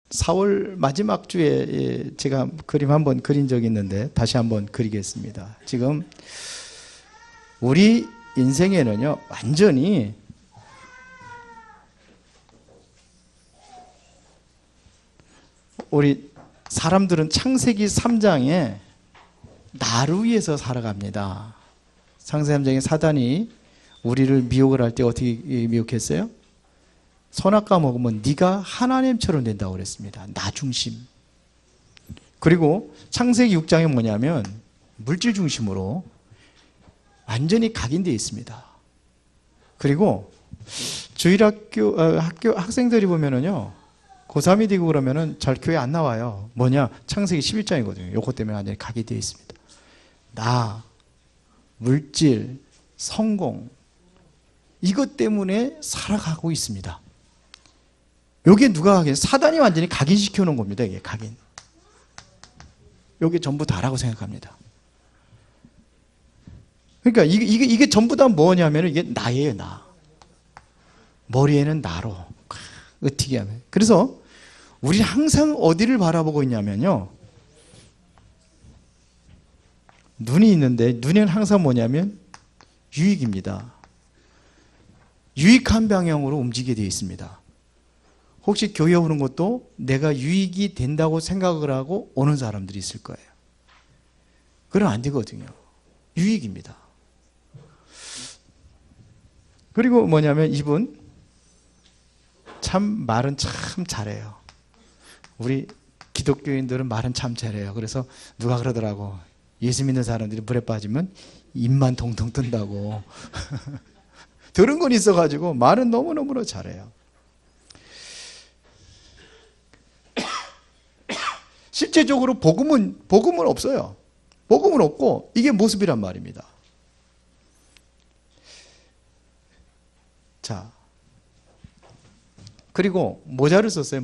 4월 마지막 주에 제가 그림 한번 그린 적이 있는데 다시 한번 그리겠습니다. 지금 우리 인생에는요, 완전히 우리 사람들은 창세기 3장에 나를 위해서 살아갑니다. 창세기 3장에 사단이 우리를 미혹을 할 때 어떻게 미혹했어요? 선악과 먹으면 네가 하나님처럼 된다고 그랬습니다. 나 중심. 그리고 창세기 6장에 뭐냐면 물질 중심으로 완전히 각인되어 있습니다. 그리고 저희 학교 학생들이 보면은요, 고3이 되고 그러면은 잘 교회 안 나와요. 뭐냐? 창세기 11장이거든요. 요것 때문에 완전히 각인되어 있습니다. 나, 물질, 성공, 이것 때문에 살아가고 있습니다. 요게 누가 각인? 사단이 완전히 각인시켜 놓은 겁니다. 이게 각인. 요게 전부 다라고 생각합니다. 그러니까 이게 전부 다 뭐냐면 이게 나예요, 나. 머리에는 나로. 어떻게 하면. 그래서 우리 항상 어디를 바라보고 있냐면요, 눈이 있는데 눈에는 항상 뭐냐면 유익입니다. 유익한 방향으로 움직이게 되어 있습니다. 혹시 교회 오는 것도 내가 유익이 된다고 생각을 하고 오는 사람들이 있을 거예요. 그러면 안 되거든요. 유익입니다. 그리고 뭐냐면 이분 참 말은 참 잘해요. 우리 기독교인들은 말은 참 잘해요. 그래서 누가 그러더라고. 예수 믿는 사람들이 물에 빠지면 입만 동동 뜬다고. 들은 건 있어가지고 말은 너무너무 잘해요. 실제적으로 복음은 없어요. 복음은 없고 이게 모습이란 말입니다. 자, 그리고 모자를 썼어요.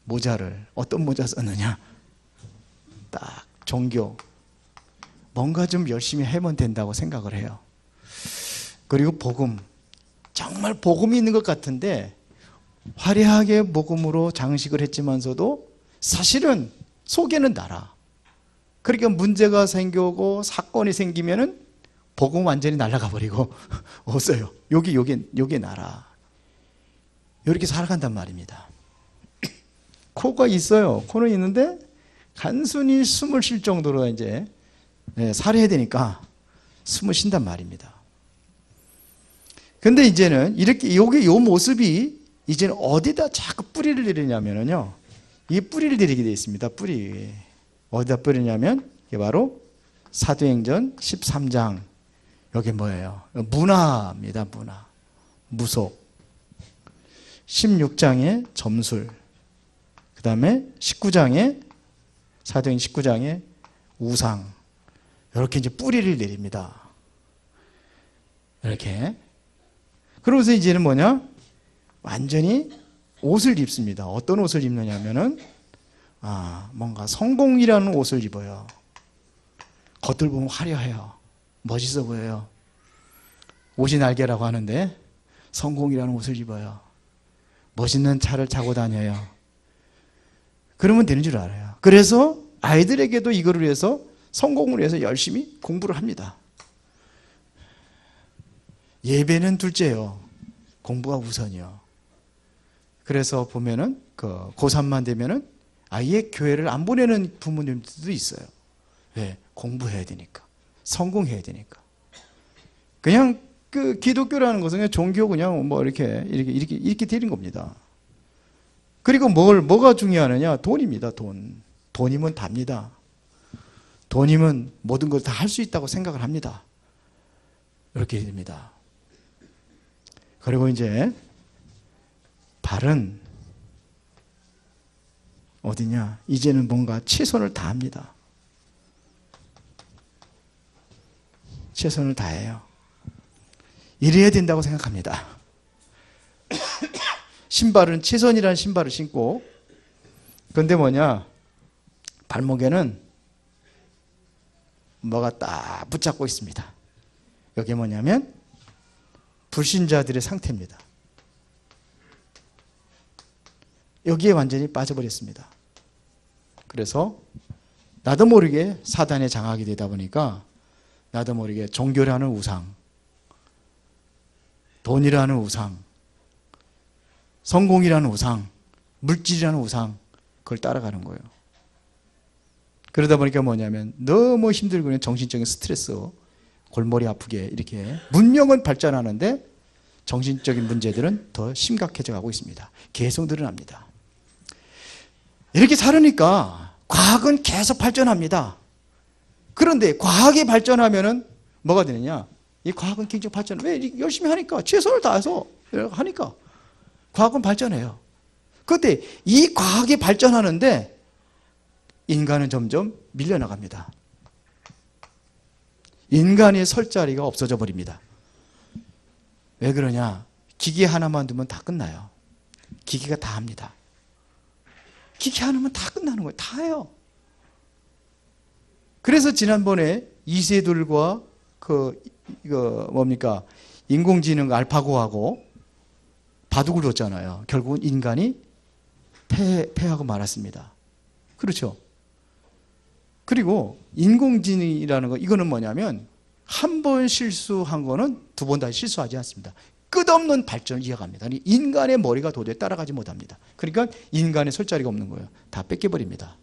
모자를 어떤 모자 썼느냐? 딱 종교, 뭔가 좀 열심히 하면 된다고 생각을 해요. 그리고 복음, 정말 복음이 있는 것 같은데 화려하게 복음으로 장식을 했지만서도 사실은 속에는 나라. 그러니까 문제가 생기고 사건이 생기면은 복음 완전히 날아가 버리고 없어요. 요게 나라. 이렇게 살아간단 말입니다. 코가 있어요. 코는 있는데 단순히 숨을 쉴 정도로 이제 살아야 되니까 숨을 쉰단 말입니다. 근데 이제는 이렇게 요 모습이 이제는 어디다 자꾸 뿌리를 내리냐면요, 이 뿌리를 내리게 되어 있습니다. 뿌리. 어디다 뿌리냐면 이게 바로 사도행전 13장. 여기 뭐예요? 문화입니다. 문화. 무속. 16장에 점술. 그 다음에 19장에 사도행전 19장에 우상. 이렇게 이제 뿌리를 내립니다. 이렇게. 그러면서 이제는 뭐냐? 완전히 옷을 입습니다. 어떤 옷을 입느냐면은 뭔가 성공이라는 옷을 입어요. 겉을 보면 화려해요. 멋있어 보여요. 옷이 날개라고 하는데 성공이라는 옷을 입어요. 멋있는 차를 타고 다녀요. 그러면 되는 줄 알아요. 그래서 아이들에게도 이거를 위해서 성공을 위해서 열심히 공부를 합니다. 예배는 둘째요. 공부가 우선이요. 그래서 보면은 고3만 되면은 아예 교회를 안 보내는 부모님들도 있어요. 왜? 공부해야 되니까. 성공해야 되니까. 그냥 기독교라는 것은 그냥 종교 그냥 뭐 이렇게 되는 겁니다. 그리고 뭐가 중요하느냐? 돈입니다. 돈이면 답니다. 돈이면 모든 걸 다 할 수 있다고 생각을 합니다. 이렇게 됩니다. 그리고 이제 발은 어디냐? 이제는 뭔가 최선을 다합니다. 최선을 다해요. 이래야 된다고 생각합니다. 신발은 최선이라는 신발을 신고, 그런데 뭐냐? 발목에는 뭐가 딱 붙잡고 있습니다. 여기 뭐냐면 불신자들의 상태입니다. 여기에 완전히 빠져버렸습니다. 그래서 나도 모르게 사단에 장악이 되다 보니까 나도 모르게 종교라는 우상, 돈이라는 우상, 성공이라는 우상, 물질이라는 우상, 그걸 따라가는 거예요. 그러다 보니까 뭐냐면 너무 힘들고 그냥 정신적인 스트레스, 골머리 아프게 이렇게 문명은 발전하는데 정신적인 문제들은 더 심각해져 가고 있습니다. 계속 늘어납니다. 이렇게 살으니까 과학은 계속 발전합니다. 그런데 과학이 발전하면은 뭐가 되느냐? 이 과학은 굉장히 발전. 왜? 열심히 하니까, 최선을 다해서 하니까 과학은 발전해요. 그런데 이 과학이 발전하는데 인간은 점점 밀려나갑니다. 인간의 설 자리가 없어져 버립니다. 왜 그러냐? 기계 하나만 두면 다 끝나요. 기계가 다 합니다. 기계 하나면 다 끝나는 거예요. 다 해요. 그래서 지난번에 이세돌과 인공지능 알파고하고 바둑을 뒀잖아요. 결국은 인간이 패하고 말았습니다. 그렇죠? 그리고 인공지능이라는 거, 이거는 뭐냐면 한 번 실수한 거는 두 번 다시 실수하지 않습니다. 끝없는 발전을 이어갑니다. 인간의 머리가 도저히 따라가지 못합니다. 그러니까 인간의 설 자리가 없는 거예요. 다 뺏겨버립니다.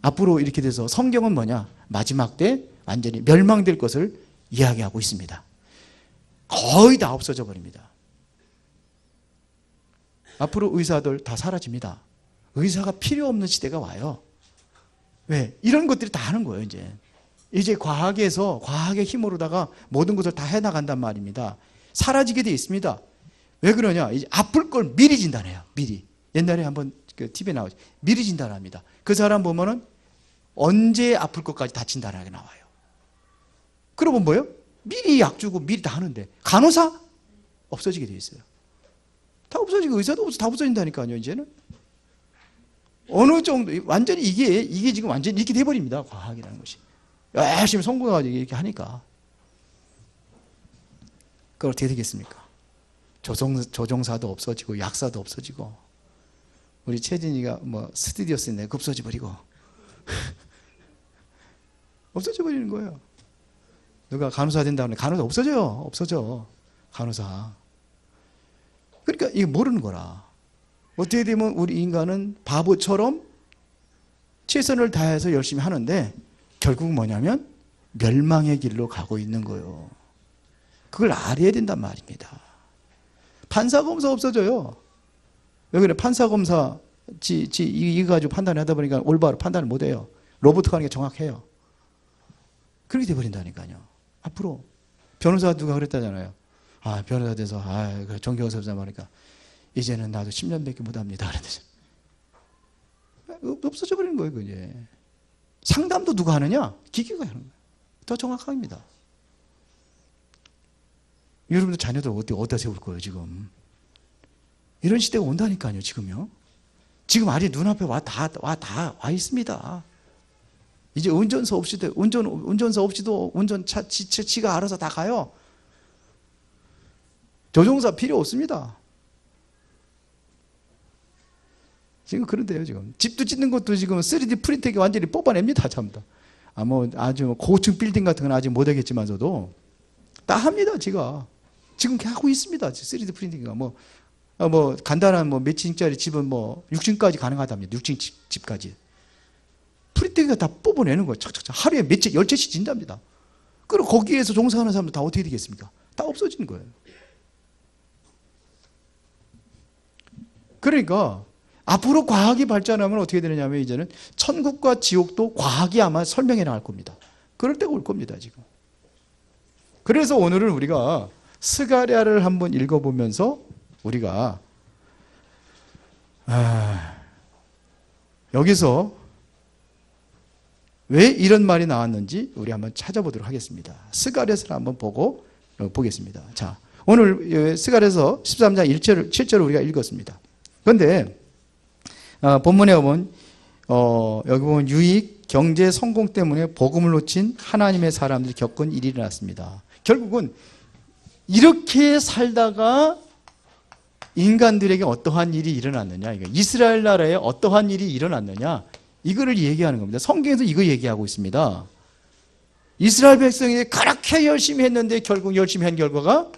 앞으로 이렇게 돼서 성경은 뭐냐? 마지막 때 완전히 멸망될 것을 이야기하고 있습니다. 거의 다 없어져 버립니다. 앞으로 의사들 다 사라집니다. 의사가 필요 없는 시대가 와요. 왜? 이런 것들이 다 하는 거예요, 이제. 이제 과학에서, 과학의 힘으로다가 모든 것을 다 해나간단 말입니다. 사라지게 돼 있습니다. 왜 그러냐? 이제 아플 걸 미리 진단해요. 미리. 옛날에 한번 TV에 나오죠. 미리 진단합니다. 그 사람 보면은 언제 아플 것까지 다 진단하게 나와요. 그러면 뭐예요? 미리 약 주고 미리 다 하는데 간호사? 없어지게 돼 있어요. 다 없어지고 의사도 다 없어진다니까요, 이제는. 어느 정도, 완전히 이게 지금 완전히 이렇게 돼버립니다. 과학이라는 것이. 열심히 성공해가지고 이렇게 하니까. 그걸 어떻게 되겠습니까? 조종사도 없어지고, 약사도 없어지고, 우리 최진이가 스튜디오 쓰는데 없어져 버리고. 없어져 버리는 거예요. 누가 간호사 된다고 하면 간호사 없어져요. 없어져. 간호사. 그러니까 이게 모르는 거라. 어떻게 되면 우리 인간은 바보처럼 최선을 다해서 열심히 하는데 결국 뭐냐면 멸망의 길로 가고 있는 거예요. 그걸 알아야 된단 말입니다. 판사검사 없어져요. 왜 그래? 판사검사 이거 가지고 판단을 하다 보니까 올바로 판단을 못해요. 로봇가 하는 게 정확해요. 그렇게 돼버린다니까요. 앞으로 변호사 누가 그랬다잖아요. 변호사 돼서 존경스럽다 말하니까 이제는 나도 10년밖에 못합니다. 없어져 버리는 거예요, 그게. 상담도 누가 하느냐? 기계가 하는 거예요. 더 정확합니다. 여러분들 자녀들 어디다 세울 거예요, 지금? 이런 시대가 온다니까요, 지금요. 지금 아직 눈앞에 와 있습니다. 이제 운전사 없이도, 운전사 없이도 운전차 지가 알아서 다 가요. 조종사 필요 없습니다. 지금 그런데요, 지금. 집도 짓는 것도 지금 3D 프린터기 완전히 뽑아냅니다, 전부 다. 아주 고층 빌딩 같은 건 아직 못하겠지만서도 다 합니다, 지가. 지금 하고 있습니다, 3D 프린팅가. 간단한 몇 층짜리 집은 6층까지 가능하답니다. 6층 집까지. 프린팅기가 다 뽑아내는 거예요. 착착착. 하루에 몇 채, 10채씩 진답니다. 그리고 거기에서 종사하는 사람들 다 어떻게 되겠습니까? 다 없어지는 거예요. 그러니까 앞으로 과학이 발전하면 어떻게 되느냐면 이제는 천국과 지옥도 과학이 아마 설명해 나갈 겁니다. 그럴 때가 올 겁니다, 지금. 그래서 오늘은 우리가 스가랴를 한번 읽어보면서 우리가 여기서 왜 이런 말이 나왔는지 우리 한번 찾아보도록 하겠습니다. 스가랴서를 한번 보겠습니다. 자, 오늘 스가랴서 13장 1절, 7절을 우리가 읽었습니다. 그런데 본문에 보면 여기 보면 유익, 경제, 성공 때문에 복음을 놓친 하나님의 사람들이 겪은 일이 일어났습니다. 결국은 이렇게 살다가 인간들에게 어떠한 일이 일어났느냐, 이거 이스라엘 나라에 어떠한 일이 일어났느냐, 이거를 얘기하는 겁니다. 성경에서 이거 얘기하고 있습니다. 이스라엘 백성이 그렇게 열심히 했는데 결국 열심히 한 결과가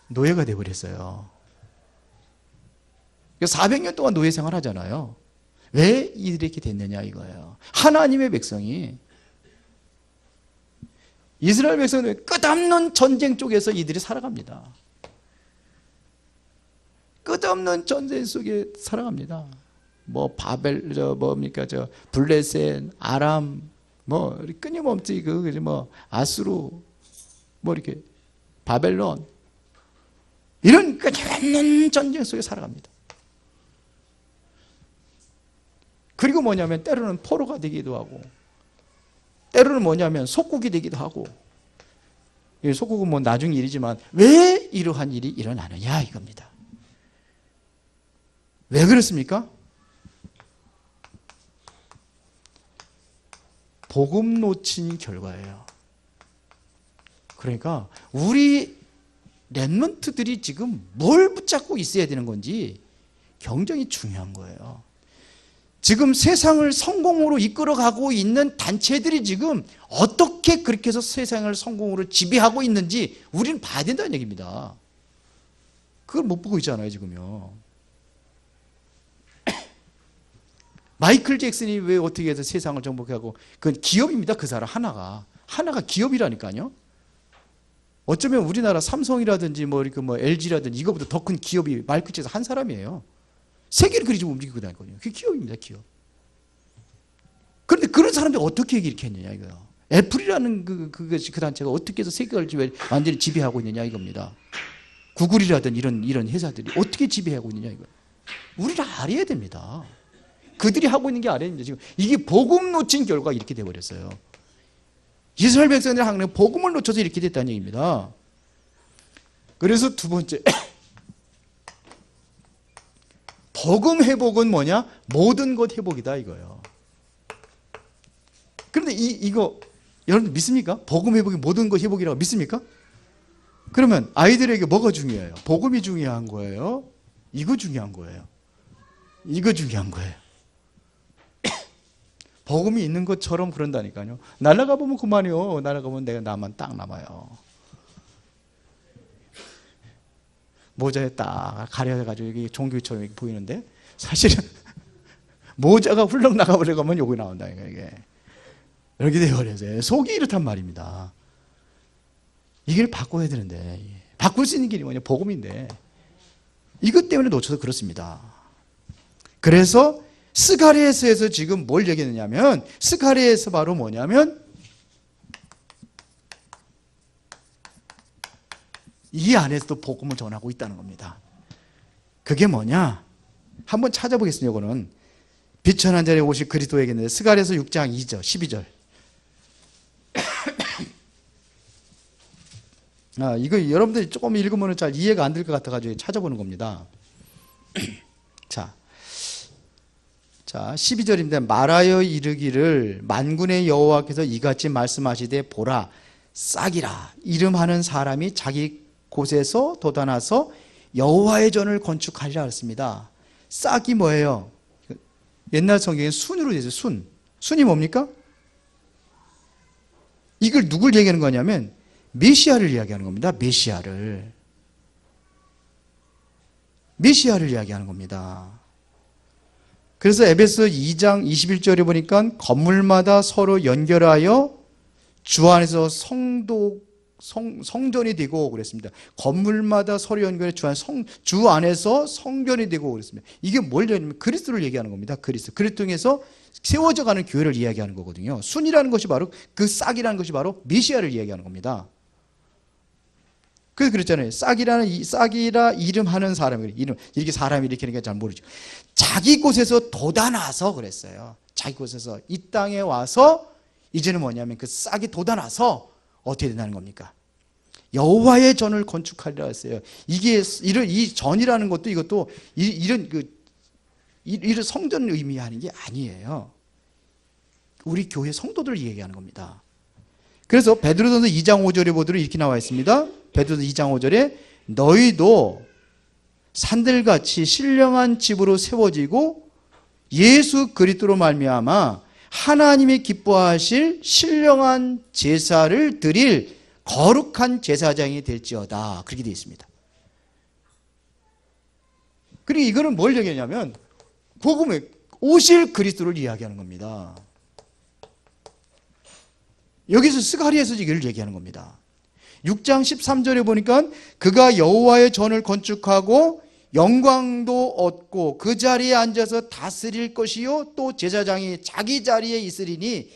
노예가 되어버렸어요. 400년 동안 노예 생활 하잖아요. 왜 이렇게 됐느냐 이거예요. 하나님의 백성이, 이스라엘 백성은 끝없는 전쟁 쪽에서 이들이 살아갑니다. 끝없는 전쟁 속에 살아갑니다. 뭐 바벨, 블레셋, 아람, 뭐 끊임없이 아수르, 뭐 이렇게 바벨론, 이런 끝없는 전쟁 속에 살아갑니다. 그리고 뭐냐면 때로는 포로가 되기도 하고, 때로는 뭐냐면 속국이 되기도 하고. 이 속국은 뭐 나중 일이지만 왜 이러한 일이 일어나느냐 이겁니다. 왜 그렇습니까? 복음 놓친 결과예요. 그러니까 우리 렘넌트들이 지금 뭘 붙잡고 있어야 되는 건지 굉장히 중요한 거예요. 지금 세상을 성공으로 이끌어가고 있는 단체들이 지금 어떻게 그렇게 해서 세상을 성공으로 지배하고 있는지 우리는 봐야 된다는 얘기입니다. 그걸 못 보고 있잖아요 지금요. 마이클 잭슨이 왜 어떻게 해서 세상을 정복하고, 그건 기업입니다. 그 사람 하나가 기업이라니까요. 어쩌면 우리나라 삼성이라든지 LG라든지 이거보다 더 큰 기업이 마이클 잭슨 한 사람이에요. 세계를 그리 좀 움직이고 다니거든요. 그게 기업입니다, 기업. 그런데 그런 사람들이 어떻게 이렇게 했느냐 이거요. 애플이라는 그 단체가 어떻게 해서 세계를 완전히 지배하고 있느냐 이겁니다. 구글이라든지 이런 회사들이 어떻게 지배하고 있느냐 이거. 우리가 알아야 됩니다. 그들이 하고 있는 게 알아야 됩니다. 지금 이게 복음 놓친 결과가 이렇게 돼버렸어요. 이스라엘 백성들이 항상 복음을 놓쳐서 이렇게 됐다는 얘기입니다. 그래서 두 번째, 복음 회복은 뭐냐? 모든 것 회복이다 이거예요. 그런데 이거 여러분들 믿습니까? 복음 회복이 모든 것 회복이라고 믿습니까? 그러면 아이들에게 뭐가 중요해요? 복음이 중요한 거예요? 이거 중요한 거예요? 이거 중요한 거예요. 복음이 있는 것처럼 그런다니까요. 날아가 보면 그만이요. 날아가면 나만 딱 남아요. 모자에 딱 가려가지고 여기 종교처럼 이렇게 보이는데 사실은 모자가 훌렁 나가버리면 여기 나온다 이게. 이렇게 되어버려서 속이 이렇단 말입니다. 이걸 바꿔야 되는데 바꿀 수 있는 길이 뭐냐? 복음인데 이것 때문에 놓쳐서 그렇습니다. 그래서 스가랴에서 지금 뭘 얘기했느냐면, 스가랴에서 바로 뭐냐면 이 안에서도 복음을 전하고 있다는 겁니다. 그게 뭐냐? 한번 찾아보겠습니다. 이거는 비천한 자리에 오실 그리스도에게 있는데 스가랴에서 6장 2절 12절. 이거 여러분들이 조금 읽으면 잘 이해가 안 될 것 같아가지고 찾아보는 겁니다. 자 12절인데 말하여 이르기를 만군의 여호와께서 이같이 말씀하시되 보라 싹이라 이름하는 사람이 자기 곳에서 돋아나서 여호와의 전을 건축하리라 했습니다. 싹이 뭐예요? 옛날 성경에 순으로 되죠. 순이 뭡니까? 이걸 누굴 얘기하는 거냐면 메시아를 이야기하는 겁니다. 메시아를 이야기하는 겁니다. 그래서 에베소 2장 21절에 보니까 건물마다 서로 연결하여 주 안에서 성전이 되고 그랬습니다. 건물마다 서로 연결해 주 안에서 성전이 되고 그랬습니다. 이게 뭘 얘기하냐면 그리스도를 얘기하는 겁니다. 그리스도 통해서 세워져 가는 교회를 이야기하는 거거든요. 순이라는 것이 바로 그 싹이라는 것이 바로 메시아를 이야기하는 겁니다. 그래서 그랬잖아요. 싹이라 이름하는 사람이 이렇게 사람이 이렇게 하니까 잘 모르죠. 자기 곳에서 돋아나서 그랬어요. 자기 곳에서 이 땅에 와서 이제는 뭐냐면 그 싹이 돋아나서 어떻게 된다는 겁니까? 여호와의 전을 건축하리라 했어요. 이 전이라는 것도 이것도 이런 성전을 의미하는 게 아니에요. 우리 교회 성도들을 얘기하는 겁니다. 그래서 베드로전서 2장 5절에 보도록 이렇게 나와 있습니다. 베드로전서 2장 5절에 너희도 산들같이 신령한 집으로 세워지고 예수 그리스도로 말미암아 하나님이 기뻐하실 신령한 제사를 드릴 거룩한 제사장이 될지어다. 그렇게 되어 있습니다. 그리고 이거는 뭘 얘기하냐면 복음에 오실 그리스도를 이야기하는 겁니다. 여기서 스가랴에서 이걸 얘기하는 겁니다. 6장 13절에 보니까 그가 여호와의 전을 건축하고 영광도 얻고 그 자리에 앉아서 다스릴 것이요 또 제사장이 자기 자리에 있으리니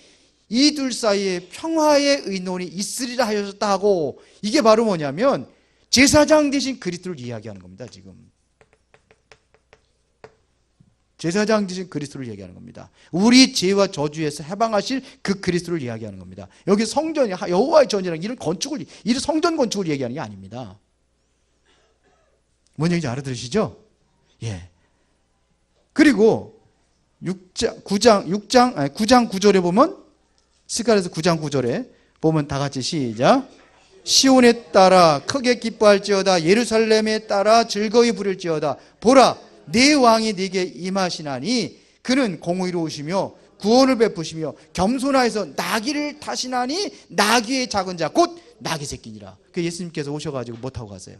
이 둘 사이에 평화의 의논이 있으리라 하셨다 하고, 이게 바로 뭐냐면 제사장 대신 그리스도를 이야기하는 겁니다. 지금 제사장 대신 그리스도를 얘기하는 겁니다. 우리 죄와 저주에서 해방하실 그 그리스도를 이야기하는 겁니다. 여기 성전이 여호와의 전이라는 이런 건축을, 이런 성전 건축을 얘기하는 게 아닙니다. 뭔 얘기인지 알아들으시죠? 예. 그리고 9장 9절에 보면, 스가랴서 9장 9절에 보면 다 같이 시작. 시온에 따라 크게 기뻐할지어다. 예루살렘에 따라 즐거이 부를지어다. 보라, 내 왕이 네게 임하시나니 그는 공의로우시며 구원을 베푸시며 겸손하여서 나귀를 타시나니 나귀의 작은 자 곧 나귀 새끼니라. 그 예수님께서 오셔가지고 뭐 타고 가세요?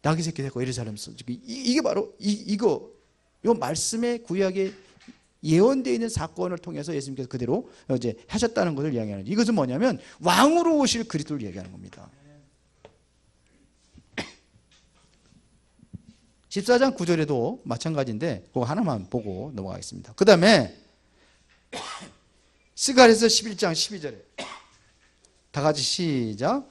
나귀 새끼 데리고 예루살렘에서. 이게 바로 이거 말씀의 구약에 예언되어 있는 사건을 통해서 예수님께서 그대로 이제 하셨다는 것을 이야기하는, 이것은 뭐냐면 왕으로 오실 그리스도를 이야기하는 겁니다. 14장 9절에도 마찬가지인데 그거 하나만 보고 넘어가겠습니다. 그 다음에 스가랴서 11장 12절에 다 같이 시작.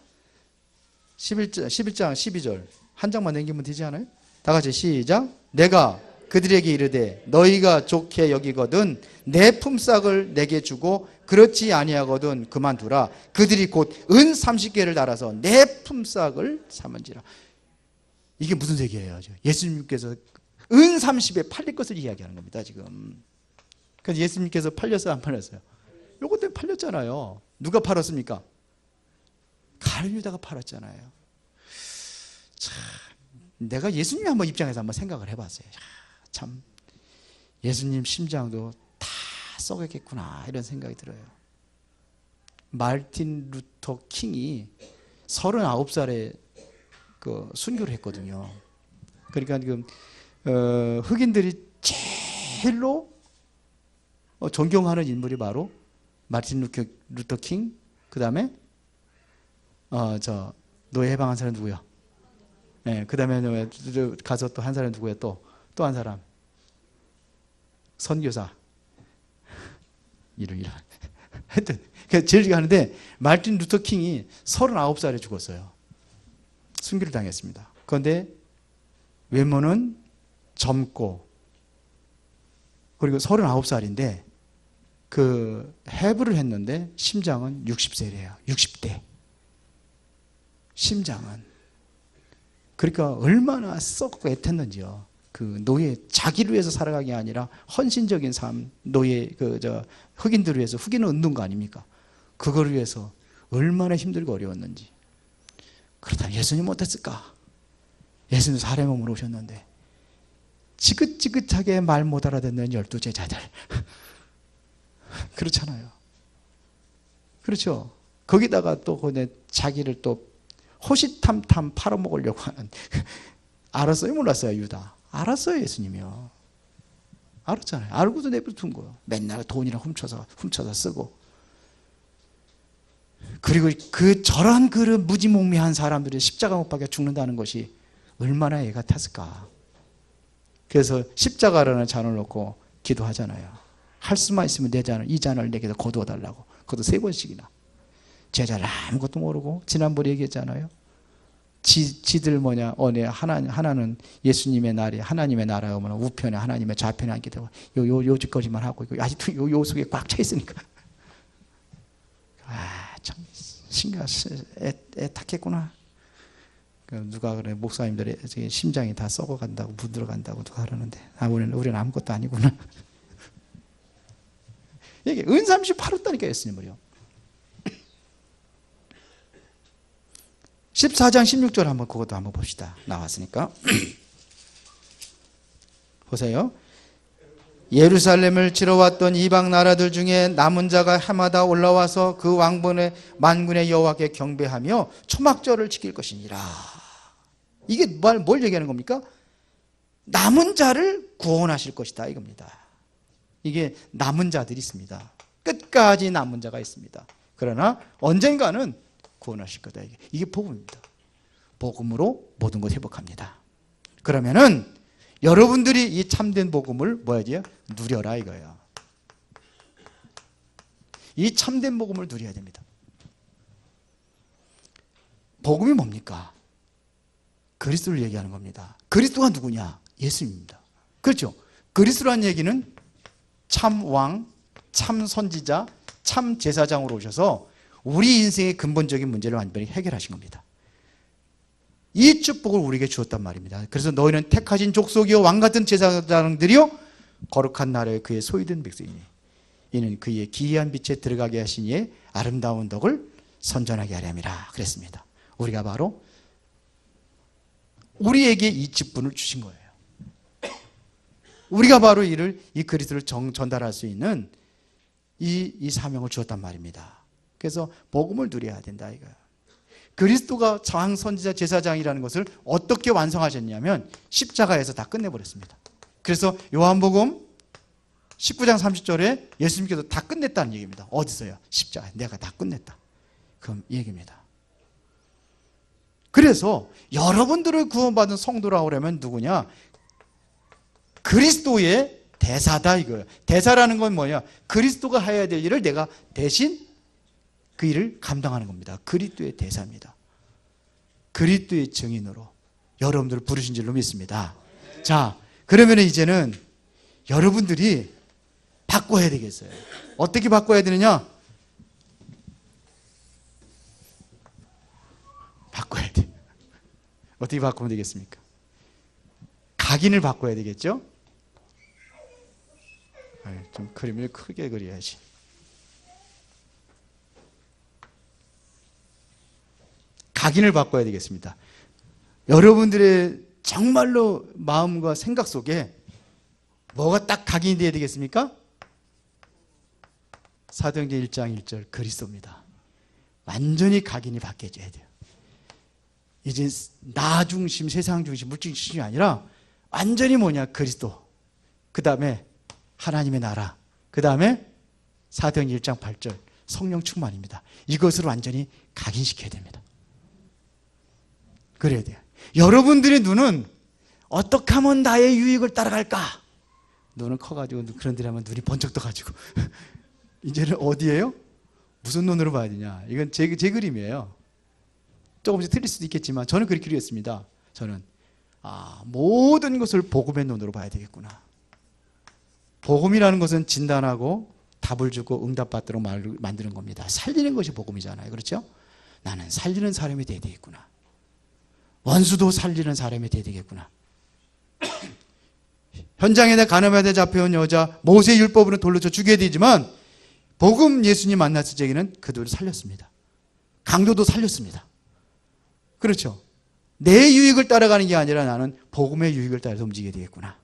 11장 12절 한 장만 남기면 되지 않아요? 다 같이 시작. 내가 그들에게 이르되 너희가 좋게 여기거든 내 품삯을 내게 주고 그렇지 아니하거든 그만두라. 그들이 곧 은 30개를 달아서 내 품삯을 삼은지라. 이게 무슨 세계예요? 예수님께서 은 30에 팔릴 것을 이야기하는 겁니다. 지금. 그래서 예수님께서 팔렸어요, 안 팔렸어요? 요것 때문에 팔렸잖아요. 누가 팔았습니까? 가룟유다가 팔았잖아요. 참, 내가 예수님 한번 입장에서 한번 생각을 해봤어요. 참, 예수님 심장도 다 썩었겠구나 이런 생각이 들어요. 마르틴 루터 킹이 39살에 그 순교를 했거든요. 그러니까 지금 흑인들이 제일로 존경하는 인물이 바로 마르틴 루터 킹, 그 다음에 노예 해방한 사람 누구야? 네, 그 다음에 가서 또 한 사람 누구야? 또 한 사람 선교사 이름 하여튼 제일 하는데 마르틴 루터 킹이 39살에 죽었어요. 순교를 당했습니다. 그런데 외모는 젊고 그리고 39살인데 그 해부를 했는데 심장은 60세래요. 60대. 심장은. 그러니까 얼마나 썩고 애텄는지요. 그 노예, 자기를 위해서 살아가기 아니라 헌신적인 삶, 노예, 흑인들을 위해서, 흑인은 얻는 거 아닙니까? 그걸 위해서 얼마나 힘들고 어려웠는지. 그렇다면 예수님 못했을까? 예수님 사람의 몸으로 오셨는데 지긋지긋하게 말 못 알아듣는 12제자들 그렇잖아요. 그렇죠. 거기다가 또 자기를 또 호시탐탐 팔아먹으려고 하는 알았어요? 몰랐어요? 유다 알았어요. 예수님이요. 알았잖아요. 알고도 내버려둔 거예요. 맨날 돈이나 훔쳐서 쓰고. 그리고 저런 무지몽매한 사람들이 십자가 못 박혀 죽는다는 것이 얼마나 애가 탔을까. 그래서 십자가라는 잔을 놓고 기도하잖아요. 할 수만 있으면 내 잔을, 이 잔을 내게 거두어 달라고. 그것도 3번씩이나. 제자를 아무것도 모르고 지난번에 얘기했잖아요. 지들 하나는 예수님의 날이 하나님의 나라에 오면 우편에 하나님의 좌편에 앉게 되고 요 짓거리만 하고 있고 아직도 요 속에 꽉 차 있으니까. 참 애 탁했구나. 누가 그래 목사님들의 심장이 다 썩어간다고 문들어간다고 누가 그러는데 우리는 아무것도 아니구나. 이게 은 30 팔았다니까 예수님을요. 14장 16절 한번 그것도 한번 봅시다. 나왔으니까. 보세요. 예루살렘을 치러 왔던 이방 나라들 중에 남은 자가 해마다 올라와서 그 왕분의 만군의 여호와께 경배하며 초막절을 지킬 것이니라. 이게 뭘 얘기하는 겁니까? 남은 자를 구원하실 것이다 이겁니다. 이게 남은 자들이 있습니다. 끝까지 남은 자가 있습니다. 그러나 언젠가는 구원하실 거다. 이게 복음입니다. 복음으로 모든 것 회복합니다. 그러면은 여러분들이 이 참된 복음을 뭐야지? 누려라 이거예요. 이 참된 복음을 누려야 됩니다. 복음이 뭡니까? 그리스도를 얘기하는 겁니다. 그리스도가 누구냐? 예수입니다. 그렇죠? 그리스도란 얘기는 참 왕, 참 선지자, 참 제사장으로 오셔서 우리 인생의 근본적인 문제를 완전히 해결하신 겁니다. 이 축복을 우리에게 주었단 말입니다. 그래서 너희는 택하신 족속이요 왕같은 제사장들이요 거룩한 나라의 그의 소유된 백성이니 이는 그의 기이한 빛에 들어가게 하신 이의 아름다운 덕을 선전하게 하려 함이라 그랬습니다. 우리가 바로 우리에게 이 직분을 주신 거예요. 우리가 바로 이 그리스도를 전달할 수 있는 이 사명을 주었단 말입니다. 그래서 복음을 누려야 된다 이거예요. 그리스도가 장, 선지자, 제사장이라는 것을 어떻게 완성하셨냐면 십자가에서 다 끝내버렸습니다. 그래서 요한복음 19장 30절에 예수님께서 다 끝냈다는 얘기입니다. 어디서요? 십자가. 내가 다 끝냈다. 그럼 이 얘기입니다. 그래서 여러분들을 구원받은 성도라고 하면 누구냐? 그리스도의 대사다 이거예요. 대사라는 건 뭐냐? 그리스도가 해야 될 일을 내가 대신 그 일을 감당하는 겁니다. 그리스도의 대사입니다. 그리스도의 증인으로 여러분들을 부르신 줄로 믿습니다. 자, 그러면 이제는 여러분들이 바꿔야 되겠어요. 어떻게 바꿔야 되느냐? 바꿔야 돼. 어떻게 바꾸면 되겠습니까? 각인을 바꿔야 되겠죠? 좀 그림을 크게 그려야지. 각인을 바꿔야 되겠습니다. 여러분들의 정말로 마음과 생각 속에 뭐가 딱 각인이 되어야 되겠습니까? 사도행전 1장 1절 그리스도입니다. 완전히 각인이 바뀌어져야 돼요. 이제 나 중심, 세상 중심, 물질 중심이 아니라 완전히 뭐냐? 그리스도. 그 다음에 하나님의 나라. 그 다음에 사도행전 1장 8절 성령 충만입니다. 이것을 완전히 각인시켜야 됩니다. 그래야 돼요. 여러분들의 눈은 어떻게 하면 나의 유익을 따라갈까? 눈은 커가지고 그런 데를 하면 눈이 번쩍 떠가지고 이제는 어디예요? 무슨 눈으로 봐야 되냐? 이건 제 그림이에요. 조금씩 틀릴 수도 있겠지만 저는 그렇게 그리겠습니다. 저는 모든 것을 복음의 눈으로 봐야 되겠구나. 복음이라는 것은 진단하고 답을 주고 응답받도록 만드는 겁니다. 살리는 것이 복음이잖아요. 그렇죠? 나는 살리는 사람이 돼야 되겠구나. 원수도 살리는 사람이 돼야 되겠구나. 현장에 가늠하되 잡혀온 여자 모세 율법으로 돌로 쳐 죽여야 되지만 복음 예수님 만났을 적에는 그들을 살렸습니다. 강도도 살렸습니다. 그렇죠? 내 유익을 따라가는 게 아니라 나는 복음의 유익을 따라서 움직여야 되겠구나.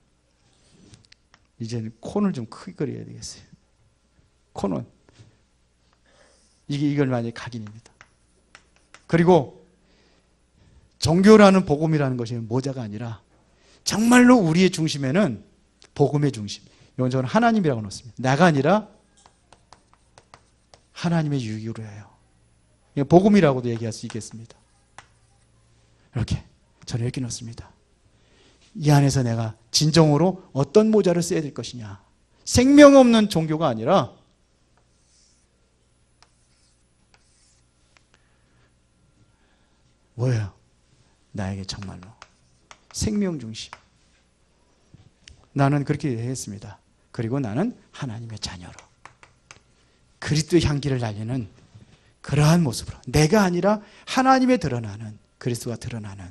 이제는 콘을 좀 크게 그려야 되겠어요. 콘은 이걸 만약에 각인입니다. 그리고 종교라는 복음이라는 것이 모자가 아니라 정말로 우리의 중심에는 복음의 중심. 이건 저는 하나님이라고 넣습니다. 나가 아니라 하나님의 유익으로 해요. 복음이라고도 얘기할 수 있겠습니다. 이렇게 저는 이렇게 넣습니다. 이 안에서 내가 진정으로 어떤 모자를 써야 될 것이냐. 생명 없는 종교가 아니라 뭐예요? 나에게 정말로 생명 중심. 나는 그렇게 했습니다. 그리고 나는 하나님의 자녀로 그리스도의 향기를 날리는 그러한 모습으로 내가 아니라 하나님의 드러나는 그리스도가 드러나는.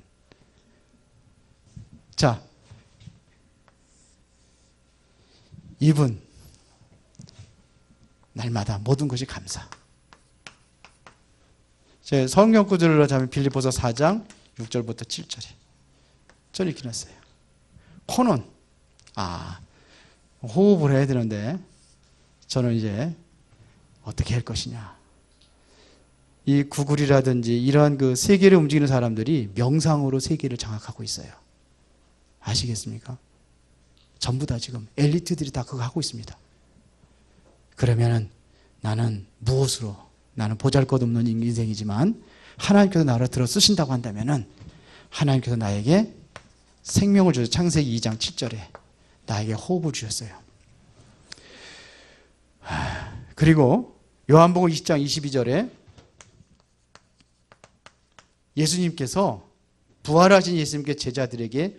자, 이분 날마다 모든 것이 감사. 제 성경 구절로 자면 빌립보서 4장 6절부터 7절에 저는 이렇게 놨어요. 코는 호흡을 해야 되는데 저는 이제 어떻게 할 것이냐. 이 구글이라든지 이러한 그 세계를 움직이는 사람들이 명상으로 세계를 장악하고 있어요. 아시겠습니까? 전부 다 지금 엘리트들이 다 그거 하고 있습니다. 그러면은 나는 무엇으로, 나는 보잘것없는 인생이지만 하나님께서 나를 들어 쓰신다고 한다면은 하나님께서 나에게 생명을 주셔서 창세기 2장 7절에 나에게 호흡을 주셨어요. 그리고 요한복음 20장 22절에 예수님께서 부활하신 예수님께 제자들에게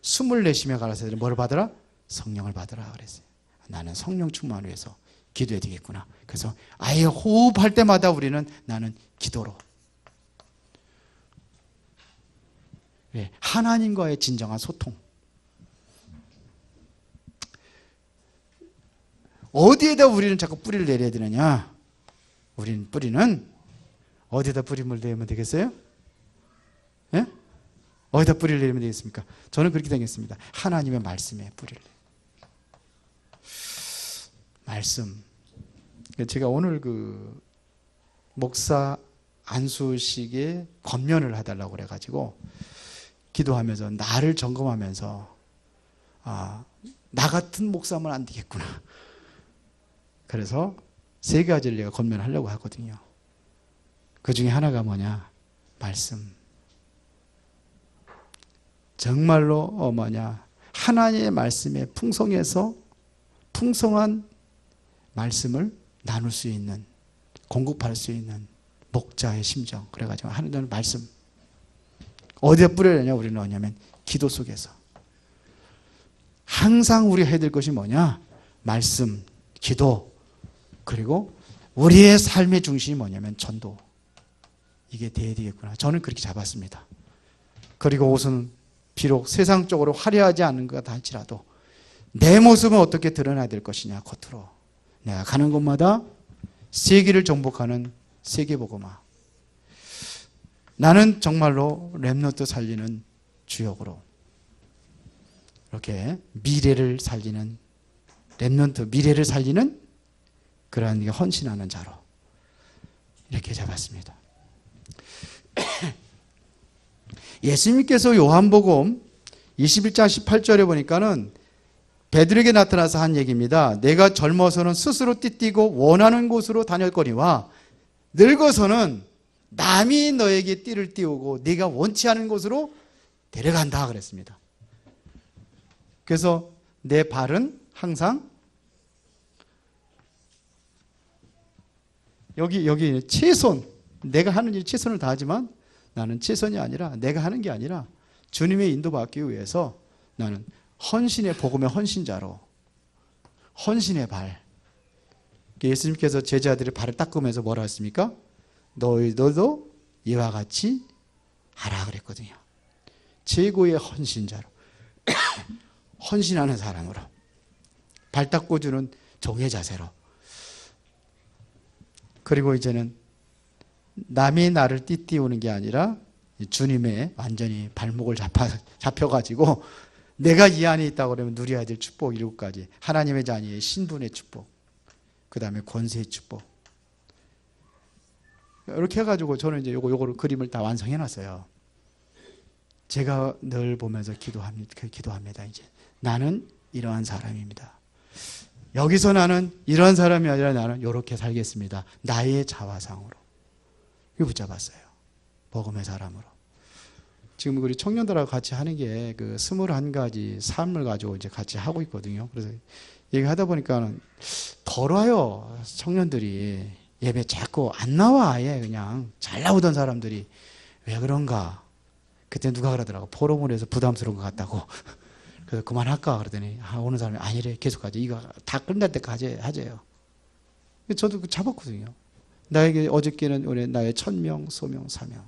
숨을 내쉬며 가라사대 뭘 받으라? 성령을 받으라 그랬어요. 나는 성령 충만을 위해서 기도해야 되겠구나. 그래서 아예 호흡할 때마다 우리는 나는 기도로 하나님과의 진정한 소통. 어디에다 우리는 자꾸 뿌리를 내려야 되느냐? 우리는 뿌리는 어디에다 뿌림을 내면 되겠어요? 예? 어디다 뿌리를 내리면 되겠습니까? 저는 그렇게 생겼습니다. 하나님의 말씀에 뿌리를. 말씀. 제가 오늘 그 목사 안수식에 검면을 해달라고 그래가지고 기도하면서 나를 점검하면서 나 같은 목사면 안 되겠구나. 그래서 3가지를 내가 검면하려고 하거든요. 그 중에 하나가 뭐냐? 말씀. 정말로 하나님의 말씀에 풍성해서 풍성한 말씀을 나눌 수 있는, 공급할 수 있는 목자의 심정. 그래가지고 하나님의 말씀. 어디에 뿌려야 되냐? 우리는 뭐냐면 기도 속에서. 항상 우리가 해야 될 것이 뭐냐? 말씀, 기도, 그리고 우리의 삶의 중심이 뭐냐면 전도. 이게 돼야 되겠구나. 저는 그렇게 잡았습니다. 그리고 옷은 비록 세상적으로 화려하지 않은 것 할지라도 내 모습은 어떻게 드러나야 될 것이냐. 겉으로 내가 가는 곳마다 세계를 정복하는 세계복음화. 나는 정말로 렘넌트 살리는 주역으로 이렇게 미래를 살리는 렘넌트, 미래를 살리는 그러한 헌신하는 자로 이렇게 잡았습니다. 예수님께서 요한복음 21장 18절에 보니까는 베드로에게 나타나서 한 얘기입니다. 내가 젊어서는 스스로 띠뛰고 원하는 곳으로 다녔거니와 늙어서는 남이 너에게 띠를 띄우고 네가 원치 않은 곳으로 데려간다 그랬습니다. 그래서 내 발은 항상 여기 최선, 내가 하는 일 최선을 다하지만 나는 최선이 아니라 내가 하는 게 아니라 주님의 인도받기 위해서 나는 헌신의 복음의 헌신자로 헌신의 발. 예수님께서 제자들의 발을 닦으면서 뭐라 했습니까? 너희들도 이와 같이 하라 그랬거든요. 최고의 헌신자로 헌신하는 사람으로 발 닦아주는 종의 자세로. 그리고 이제는 남이 나를 띠띠우는 게 아니라 주님의 완전히 발목을 잡혀가지고 내가 이 안에 있다고 그러면 누려야 될 축복 7가지. 하나님의 자녀의 신분의 축복, 그 다음에 권세의 축복. 이렇게 해가지고 저는 이제 요거를 그림을 다 완성해놨어요. 제가 늘 보면서 기도합니다. 이제 나는 이러한 사람입니다. 여기서 나는 이러한 사람이 아니라 나는 이렇게 살겠습니다. 나의 자화상으로. 이거 붙잡았어요. 복음의 사람으로. 지금 우리 청년들하고 같이 하는 게 그 21가지 삶을 가지고 이제 같이 하고 있거든요. 그래서 얘기하다 보니까는 덜어요. 청년들이 예배 자꾸 안 나와. 아예 그냥 잘 나오던 사람들이 왜 그런가? 그때 누가 그러더라고. 포럼을 해서 부담스러운 것 같다고. 그래서 그만할까? 그러더니 오는 사람이 아니래. 계속 하지. 이거 다 끝날 때까지 하재요. 저도 잡았거든요. 나에게 어저께는 나의 천명, 소명, 사명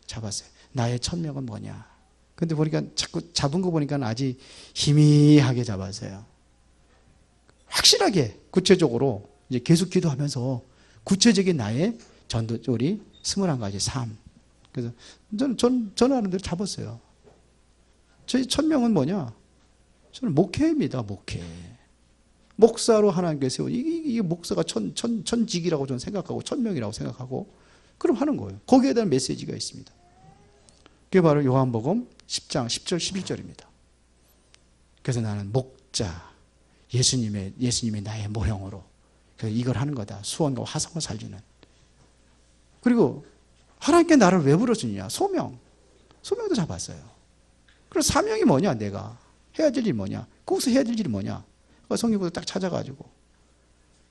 잡았어요. 나의 천명은 뭐냐? 근데 보니까 자꾸 잡은 거 보니까 아직 희미하게 잡았어요. 확실하게 구체적으로 이제 계속 기도하면서 구체적인 나의 전도 우리 21가지 삶. 그래서 저는 하는 대로 잡았어요. 저희 천명은 뭐냐? 저는 목회입니다. 목회. 목사로 하나님께 세운 이게 목사가 천직이라고 저는 생각하고 천명이라고 생각하고 그럼 하는 거예요. 거기에 대한 메시지가 있습니다. 그게 바로 요한복음 10장 10절 11절입니다. 그래서 나는 목자 예수님의 나의 모형으로 그래서 이걸 하는 거다. 수원과 화성을 살리는. 그리고 하나님께 나를 왜 불러주느냐? 소명도 잡았어요. 그럼 사명이 뭐냐? 내가 해야 될 일이 뭐냐? 거기서 해야 될 일이 뭐냐? 성경부터 딱 찾아가지고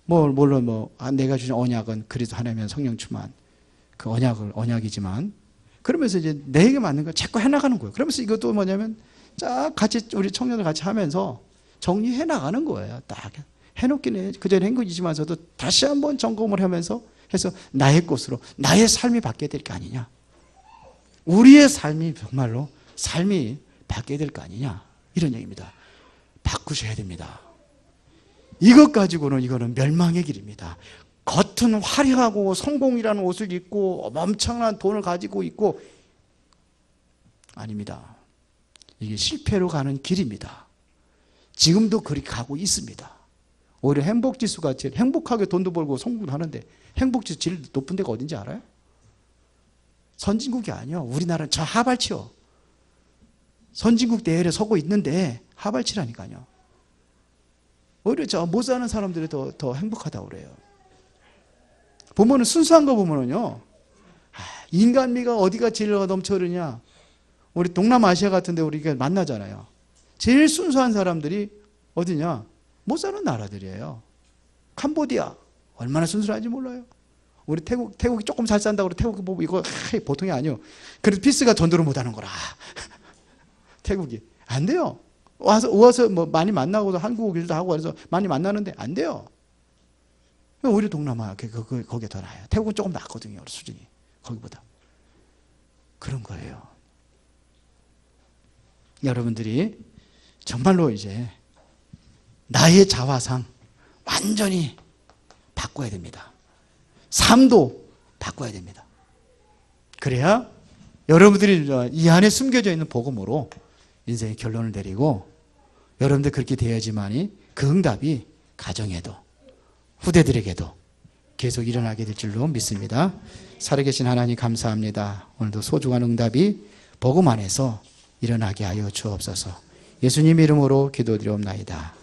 물론 내가 주신 언약은 그리스도 하나님의 성령 충만 그 언약이지만 그러면서 이제 내게 맞는 걸 자꾸 해나가는 거예요. 그러면서 이것도 뭐냐면 쫙 같이 우리 청년들 같이 하면서 정리해 나가는 거예요. 딱 해놓기는 그전에 한 거지만서도 다시 한번 점검을 하면서 해서 나의 것으로 나의 삶이 바뀌어야 될 거 아니냐. 우리의 삶이 정말로 삶이 바뀌어야 될 거 아니냐. 이런 얘기입니다. 바꾸셔야 됩니다. 이것 가지고는 이거는 멸망의 길입니다. 겉은 화려하고 성공이라는 옷을 입고 엄청난 돈을 가지고 있고 아닙니다. 이게 실패로 가는 길입니다. 지금도 그렇게 가고 있습니다. 오히려 행복지수가 제일 행복하게 돈도 벌고 성공도 하는데 행복지수 제일 높은 데가 어딘지 알아요? 선진국이 아니요. 우리나라는 저 하발치요. 선진국 대열에 서고 있는데 하발치라니까요. 오히려 저 못 사는 사람들이 더 행복하다고 그래요. 보면은 순수한 거 보면은요. 인간미가 어디가 제일 넘쳐 흐르냐. 우리 동남아시아 같은 데 우리가 만나잖아요. 제일 순수한 사람들이 어디냐? 못 사는 나라들이에요. 캄보디아. 얼마나 순수한지 몰라요. 우리 태국이 조금 잘 산다고 태국이 보고 이거 보통이 아니요. 그래도 피스가 전도를 못 하는 거라. 태국이. 안 돼요. 와서 뭐 많이 만나고도 한국 일도 하고 그래서 많이 만나는데 안 돼요. 오히려 동남아 거기에 더 나아요. 태국은 조금 낫거든요. 수준이. 거기보다. 그런 거예요. 여러분들이 정말로 이제 나의 자화상 완전히 바꿔야 됩니다. 삶도 바꿔야 됩니다. 그래야 여러분들이 이 안에 숨겨져 있는 복음으로 인생의 결론을 내리고 여러분들 그렇게 되어야지만이 그 응답이 가정에도 후대들에게도 계속 일어나게 될 줄로 믿습니다. 살아계신 하나님 감사합니다. 오늘도 소중한 응답이 복음 안에서 일어나게 하여 주옵소서. 예수님 이름으로 기도드리옵나이다.